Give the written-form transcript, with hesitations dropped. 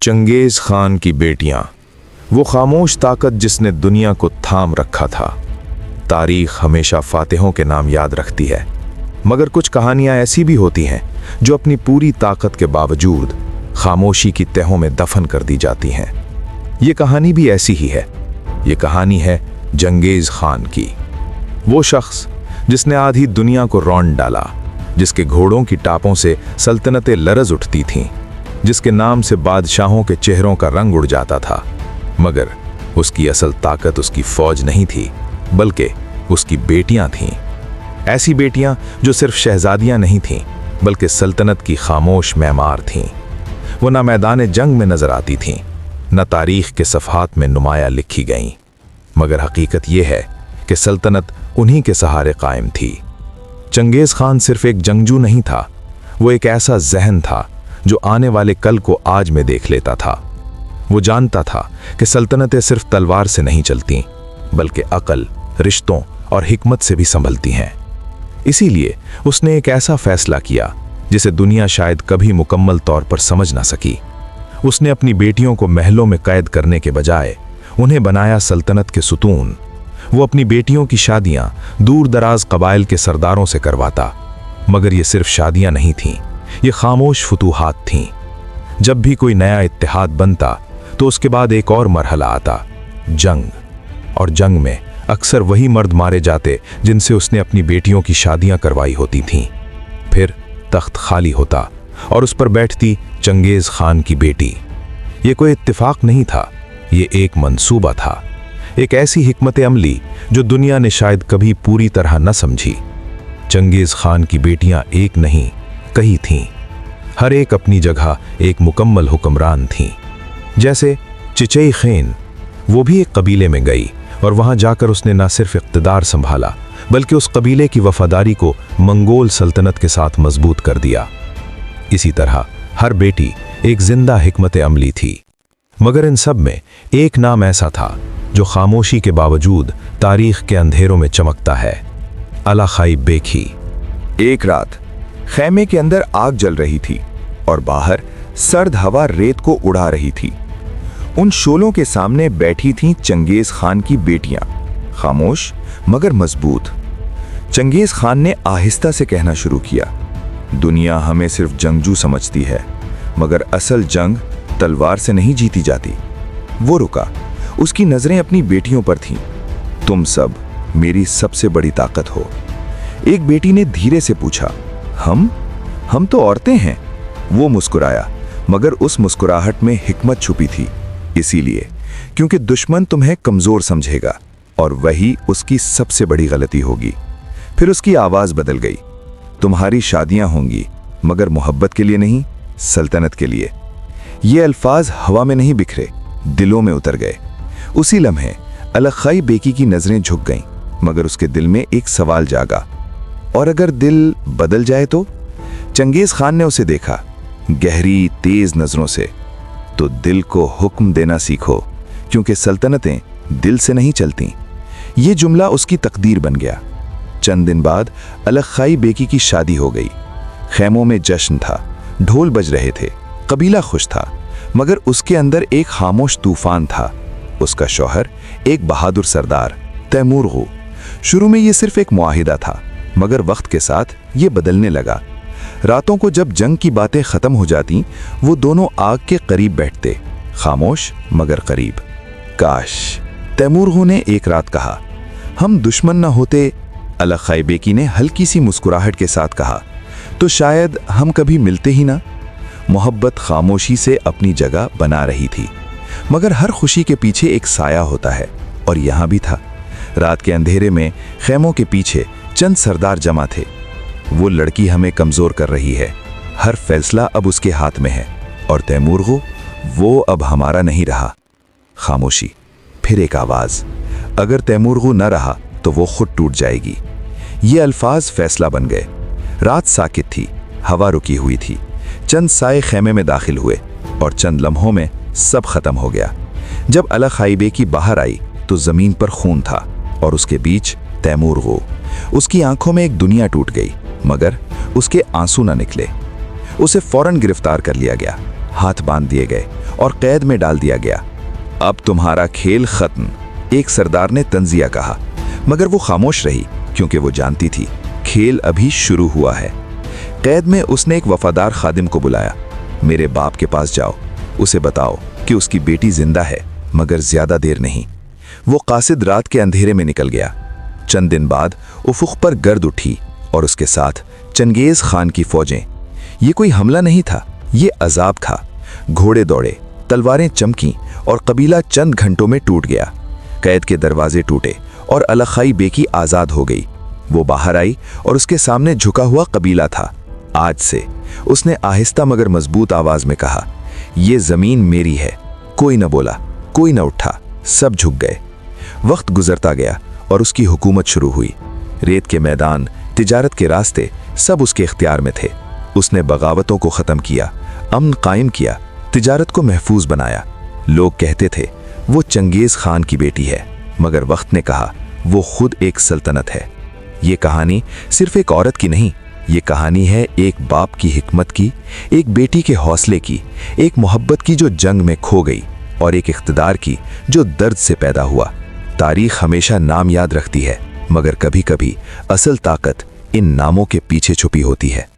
चंगेज़ खान की बेटियां, वो खामोश ताकत जिसने दुनिया को थाम रखा था। तारीख हमेशा फातिहों के नाम याद रखती है, मगर कुछ कहानियां ऐसी भी होती हैं जो अपनी पूरी ताकत के बावजूद खामोशी की तहों में दफन कर दी जाती हैं। ये कहानी भी ऐसी ही है। ये कहानी है चंगेज़ खान की। वो शख्स जिसने आधी दुनिया को रौंद डाला, जिसके घोड़ों की टापों से सल्तनतें लरज उठती थीं, जिसके नाम से बादशाहों के चेहरों का रंग उड़ जाता था। मगर उसकी असल ताकत उसकी फौज नहीं थी, बल्कि उसकी बेटियां थीं। ऐसी बेटियां जो सिर्फ शहजादियां नहीं थीं, बल्कि सल्तनत की खामोश मैमार थीं। वो न मैदान जंग में नजर आती थीं, न तारीख के सफ़हात में नुमाया लिखी गईं, मगर हकीकत यह है कि सल्तनत उन्हीं के सहारे कायम थी। चंगेज़ खान सिर्फ एक जंगजू नहीं था, वो एक ऐसा जहन था जो आने वाले कल को आज में देख लेता था। वो जानता था कि सल्तनतें सिर्फ तलवार से नहीं चलती, बल्कि अकल, रिश्तों और हिकमत से भी संभलती हैं। इसीलिए उसने एक ऐसा फैसला किया जिसे दुनिया शायद कभी मुकम्मल तौर पर समझ ना सकी। उसने अपनी बेटियों को महलों में कैद करने के बजाय उन्हें बनाया सल्तनत के सुतून। वो अपनी बेटियों की शादियां दूर दराज कबाइल के सरदारों से करवाता, मगर ये सिर्फ शादियां नहीं थीं, ये खामोश फुतूहात थीं। जब भी कोई नया इत्तेहाद बनता तो उसके बाद एक और मरहला आता, जंग। और जंग में अक्सर वही मर्द मारे जाते जिनसे उसने अपनी बेटियों की शादियां करवाई होती थीं। फिर तख्त खाली होता और उस पर बैठती चंगेज़ खान की बेटी। ये कोई इत्तेफाक नहीं था, ये एक मंसूबा था, एक ऐसी हिकमत अमली जो दुनिया ने शायद कभी पूरी तरह न समझी। चंगेज़ खान की बेटियां एक नहीं, कई थीं। हर एक अपनी जगह एक मुकम्मल हुक्मरान थीं। जैसे चिचई खेन, वो भी एक कबीले में गई और वहां जाकर उसने न सिर्फ इक़्तिदार संभाला, बल्कि उस कबीले की वफादारी को मंगोल सल्तनत के साथ मजबूत कर दिया। इसी तरह हर बेटी एक जिंदा हिकमत अमली थी। मगर इन सब में एक नाम ऐसा था जो खामोशी के बावजूद तारीख के अंधेरों में चमकता है, अला खाई बेकी। एक रात खैमे के अंदर आग जल रही थी और बाहर सर्द हवा रेत को उड़ा रही थी। उन शोलों के सामने बैठी थीं चंगेज़ खान की बेटियां, खामोश मगर मजबूत। चंगेज़ खान ने आहिस्ता से कहना शुरू किया, दुनिया हमें सिर्फ जंगजू समझती है, मगर असल जंग तलवार से नहीं जीती जाती। वो रुका, उसकी नजरें अपनी बेटियों पर थीं। तुम सब मेरी सबसे बड़ी ताकत हो। एक बेटी ने धीरे से पूछा, हम तो औरतें हैं। वो मुस्कुराया, मगर उस मुस्कुराहट में हिकमत छुपी थी। इसीलिए क्योंकि दुश्मन तुम्हें कमजोर समझेगा और वही उसकी सबसे बड़ी गलती होगी। फिर उसकी आवाज बदल गई, तुम्हारी शादियां होंगी, मगर मोहब्बत के लिए नहीं, सल्तनत के लिए। ये अल्फाज हवा में नहीं बिखरे, दिलों में उतर गए। उसी लम्हे अलखाई बेकी की नजरें झुक गईं, मगर उसके दिल में एक सवाल जागा, और अगर दिल बदल जाए तो? चंगेज़ खान ने उसे देखा, गहरी तेज नजरों से। तो दिल को हुक्म देना सीखो, क्योंकि सल्तनतें दिल से नहीं चलती। ये जुमला उसकी तकदीर बन गया। चंद दिन बाद अलखाई बेकी की शादी हो गई। खैमों में जश्न था, ढोल बज रहे थे, कबीला खुश था, मगर उसके अंदर एक खामोश तूफान था। उसका शौहर एक बहादुर सरदार, तैमूर। शुरू में ये सिर्फ एक मुआहिदा था, मगर वक्त के साथ ये बदलने लगा। रातों को जब जंग की बातें खत्म हो जाती, वो दोनों आग के करीब बैठते, खामोश मगर करीब। काश, तैमूर ने एक रात कहा, हम दुश्मन न होते। अलखाई बेकी ने हल्की सी मुस्कुराहट के साथ कहा, तो शायद हम कभी मिलते ही ना। मोहब्बत खामोशी से अपनी जगह बना रही थी, मगर हर खुशी के पीछे एक साया होता है, और यहां भी था। रात के अंधेरे में खैमों के पीछे चंद सरदार जमा थे। वो लड़की हमें कमजोर कर रही है, हर फैसला अब उसके हाथ में है, और तैमूर वो अब हमारा नहीं रहा। खामोशी, फिर एक आवाज, अगर तैमूर न रहा तो वो खुद टूट जाएगी। ये अल्फाज फैसला बन गए। रात साकित थी, हवा रुकी हुई थी। चंद साए खैमे में दाखिल हुए और चंद लम्हों में सब खत्म हो गया। जब अलखाई बेकी बाहर आई तो जमीन पर खून था और उसके बीच तैमूर। उसकी आंखों में एक दुनिया टूट गई, मगर उसके आंसू न निकले। उसे फौरन गिरफ्तार कर लिया गया, हाथ बांध दिए गए और कैद में डाल दिया गया। अब तुम्हारा खेल खत्म, एक सरदार ने तंजिया कहा, मगर वो खामोश रही क्योंकि वो जानती थी खेल अभी शुरू हुआ है। कैद में उसने एक वफादार खादिम को बुलाया। मेरे बाप के पास जाओ, उसे बताओ कि उसकी बेटी जिंदा है, मगर ज्यादा देर नहीं। वो कासिद रात के अंधेरे में निकल गया। चंद दिन बाद उफुक पर गर्द उठी और उसके साथ चंगेज खान की फौजें। ये कोई हमला नहीं था, ये अजाब था। घोड़े दौड़े, तलवारें चमकी और कबीला चंद घंटों में टूट गया। कैद के दरवाजे टूटे और अलखाई बेकी आजाद हो गई। वो बाहर आई और उसके सामने झुका हुआ कबीला था। आज से, उसने आहिस्ता मगर मजबूत आवाज में कहा, ये जमीन मेरी है। कोई न बोला, कोई न उठा, सब झुक गए। वक्त गुजरता गया और उसकी हुकूमत शुरू हुई। रेत के मैदान, तिजारत के रास्ते सब उसके इख्तियार में थे। उसने बगावतों को ख़त्म किया, अमन कायम किया, तिजारत को महफूज बनाया। लोग कहते थे वो चंगेज़ खान की बेटी है, मगर वक्त ने कहा वो खुद एक सल्तनत है। ये कहानी सिर्फ एक औरत की नहीं, ये कहानी है एक बाप की हिकमत की, एक बेटी के हौसले की, एक मोहब्बत की जो जंग में खो गई, और एक इख्तिदार की जो दर्द से पैदा हुआ। तारीख हमेशा नाम याद रखती है, मगर कभी कभी असल ताकत इन नामों के पीछे छुपी होती है।